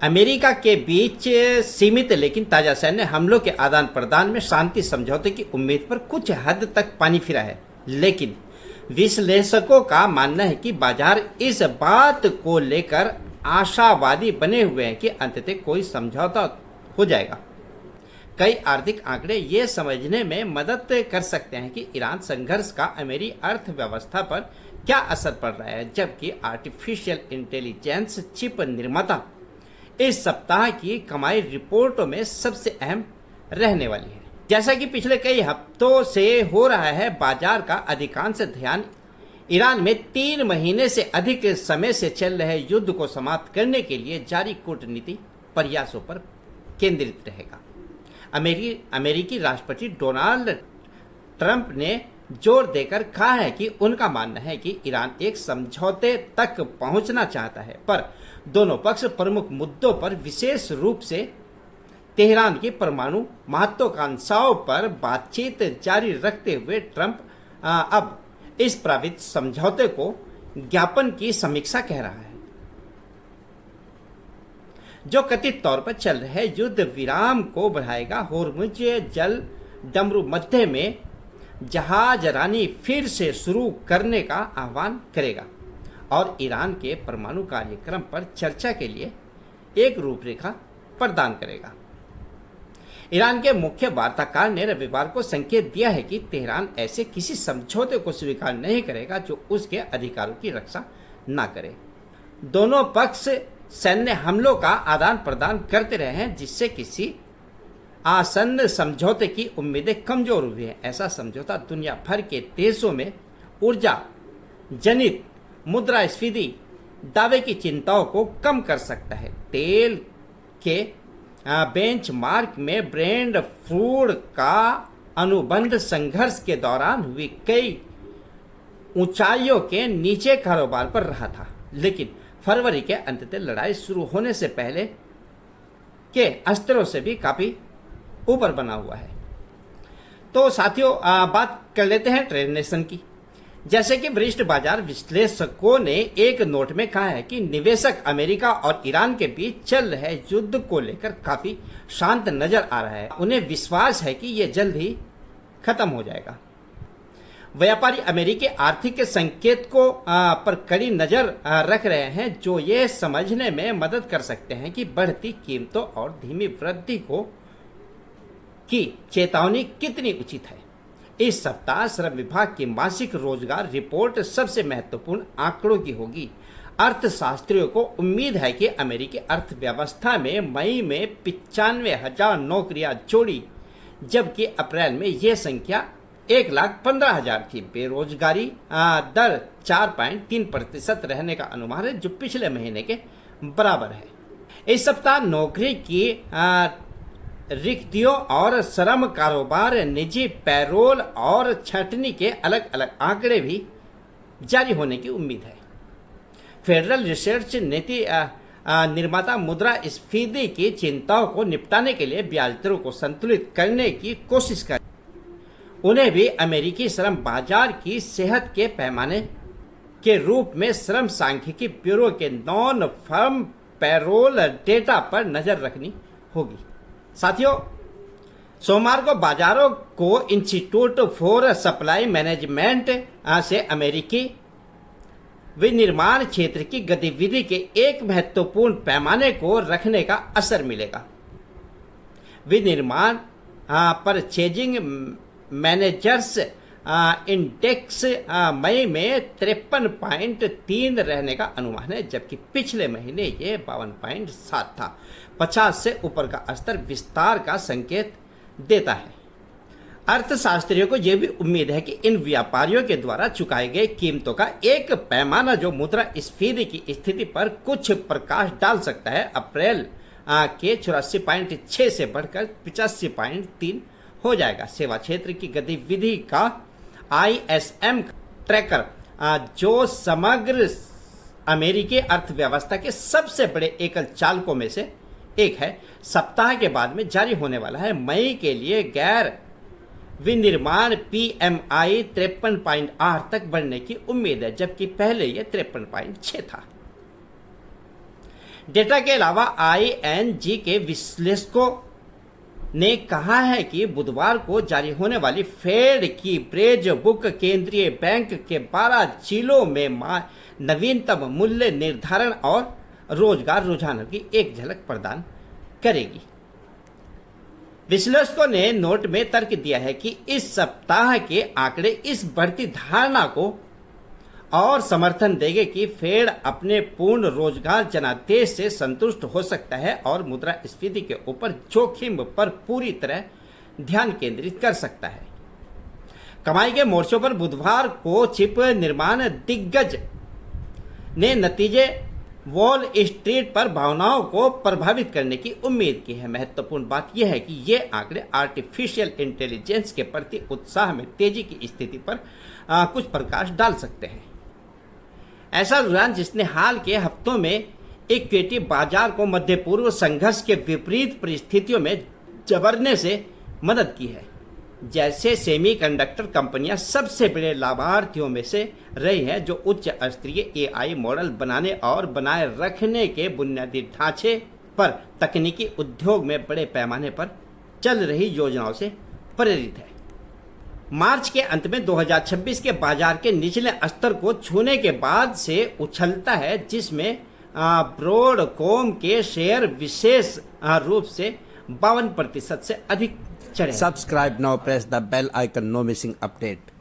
America के बीच सीमित लेकिन ताजा सैन्य हमलों के आदान प्रदान में शांति समझौते की उम्मीद पर कुछ हद तक पानी फिरा है, लेकिन विश्लेषकों का मानना है कि बाजार इस बात को लेकर आशावादी बने हुए हैं कि अंततः कोई समझौता हो जाएगा। कई आर्थिक आंकड़े ये समझने में मदद कर सकते हैं कि ईरान संघर्ष का अमेरिकी अर्थव्यवस्था पर क्या असर पड़ रहा है, जबकि आर्टिफिशियल इंटेलिजेंस चिप निर्माता इस सप्ताह की कमाई रिपोर्टों में सबसे अहम रहने वाली है। जैसा कि पिछले कई हफ्तों से हो रहा है, बाजार का अधिकांश ध्यान ईरान में 3 महीने से अधिक समय से चल रहे युद्ध को समाप्त करने के लिए जारी कूटनीति प्रयासों पर केंद्रित रहेगा। अमेरिकी राष्ट्रपति डोनाल्ड ट्रंप ने जोर देकर कहा है कि उनका मानना है कि ईरान एक समझौते तक पहुंचना चाहता है, पर दोनों पक्ष प्रमुख मुद्दों पर, विशेष रूप से तेहरान की परमाणु महत्वाकांक्षाओं पर बातचीत जारी रखते हुए ट्रंप अब इस प्रावित समझौते को ज्ञापन की समीक्षा कह रहा है, जो कथित तौर पर चल रहे युद्ध विराम को बढ़ाएगा। होर्मुज जल डमरू मध्य में जहाजरानी फिर से शुरू करने का आह्वान करेगा और ईरान के परमाणु कार्यक्रम पर चर्चा के लिए एक रूपरेखा प्रदान करेगा। ईरान के मुख्य वार्ताकार ने रविवार को संकेत दिया है कि तेहरान ऐसे किसी समझौते को स्वीकार नहीं करेगा जो उसके अधिकारों की रक्षा न करे। दोनों पक्ष सैन्य हमलों का आदान प्रदान करते रहे हैं, जिससे किसी आसन्न समझौते की उम्मीदें कमजोर हुई हैं। ऐसा समझौता दुनिया भर के देशों में ऊर्जा जनित मुद्रास्फीति दावे की चिंताओं को कम कर सकता है। तेल के बेंचमार्क में ब्रेंड क्रूड का अनुबंध संघर्ष के दौरान हुई कई ऊंचाइयों के नीचे कारोबार पर रहा था, लेकिन फरवरी के अंत तक लड़ाई शुरू होने से पहले के स्तरों से भी काफी ऊपर बना हुआ है। तो साथियों, बात कर लेते हैं ट्रेड नेशन की। जैसे कि वरिष्ठ बाजार विश्लेषकों ने एक नोट में कहा है कि निवेशक अमेरिका और ईरान के बीच चल रहे युद्ध को लेकर काफी शांत नजर आ रहा है। उन्हें विश्वास है कि यह जल्द ही खत्म हो जाएगा। व्यापारी अमेरिकी आर्थिक संकेत को पर कड़ी नजर रख रहे हैं, जो ये समझने में मदद कर सकते हैं कि बढ़ती कीमतों और धीमी वृद्धि की चेतावनी कितनी उचित है। इस सप्ताह श्रम विभाग की मासिक रोजगार रिपोर्ट सबसे महत्वपूर्ण आंकड़ों की होगी। अर्थशास्त्रियों को उम्मीद है कि अमेरिकी अर्थव्यवस्था में मई में 95,000 नौकरियां जोड़ी, जबकि अप्रैल में यह संख्या 1,15,000 थी। बेरोजगारी दर 4.3% रहने का अनुमान है, जो पिछले महीने के बराबर है। इस सप्ताह नौकरी की रिक्तियों और श्रम कारोबार, निजी पैरोल और छंटनी के अलग अलग आंकड़े भी जारी होने की उम्मीद है। फेडरल रिसर्च नीति निर्माता मुद्रास्फीति की चिंताओं को निपटाने के लिए ब्याज दरों को संतुलित करने की कोशिश कर उन्हें भी अमेरिकी श्रम बाजार की सेहत के पैमाने के रूप में श्रम सांख्यिकी ब्यूरो के नॉन फर्म पैरोल डेटा पर नजर रखनी होगी। साथियों, सोमवार को बाजारों को इंस्टीट्यूट फॉर सप्लाई मैनेजमेंट से अमेरिकी विनिर्माण क्षेत्र की गतिविधि के एक महत्वपूर्ण पैमाने को रखने का असर मिलेगा। विनिर्माण परचेजिंग मैनेजर्स इंडेक्स मई में 53.3 रहने का अनुमान है, जबकि पिछले महीने ये 52.7 था। 50 से ऊपर का स्तर विस्तार का संकेत देता है। अर्थशास्त्रियों को यह भी उम्मीद है कि इन व्यापारियों के द्वारा चुकाई गई कीमतों का एक पैमाना जो मुद्रास्फीति की स्थिति पर कुछ प्रकाश डाल सकता है, अप्रैल के 84.6 से बढ़कर 85.3 हो जाएगा। सेवा क्षेत्र की गतिविधि का ISM ट्रैकर, जो समग्र अमेरिकी अर्थव्यवस्था के सबसे बड़े एकल चालकों में से एक है, सप्ताह के बाद में जारी होने वाला है। मई के लिए गैर विनिर्माण PMI 53.8 तक बढ़ने की उम्मीद है, जबकि पहले यह 53.6 था। डेटा के अलावा ING के विश्लेषकों ने कहा है कि बुधवार को जारी होने वाली फेड की ब्रेज बुक केंद्रीय बैंक के 12 जिलों में नवीनतम मूल्य निर्धारण और रोजगार रुझानों की एक झलक प्रदान करेगी। विश्लेषकों ने नोट में तर्क दिया है कि इस सप्ताह के आंकड़े इस बढ़ती धारणा को और समर्थन देंगे कि फेड अपने पूर्ण रोजगार जनादेश से संतुष्ट हो सकता है और मुद्रास्फीति के ऊपर जोखिम पर पूरी तरह ध्यान केंद्रित कर सकता है। कमाई के मोर्चों पर बुधवार को चिप निर्माण दिग्गज ने नतीजे वॉल स्ट्रीट पर भावनाओं को प्रभावित करने की उम्मीद की है। महत्वपूर्ण बात यह है कि ये आंकड़े आर्टिफिशियल इंटेलिजेंस के प्रति उत्साह में तेजी की स्थिति पर कुछ प्रकाश डाल सकते हैं। ऐसा रुझान जिसने हाल के हफ्तों में इक्विटी बाजार को मध्य पूर्व संघर्ष के विपरीत परिस्थितियों में जबरने से मदद की है। जैसे सेमीकंडक्टर कंपनियां सबसे बड़े लाभार्थियों में से रही हैं, जो उच्च स्तरीय AI मॉडल बनाने और बनाए रखने के बुनियादी ढांचे पर तकनीकी उद्योग में बड़े पैमाने पर चल रही योजनाओं से प्रेरित है। मार्च के अंत में 2026 के बाजार के निचले स्तर को छूने के बाद से उछलता है, जिसमें ब्रॉडकॉम के शेयर विशेष रूप से 52% से अधिक चढ़े। Subscribe now, press the bell icon, no missing update.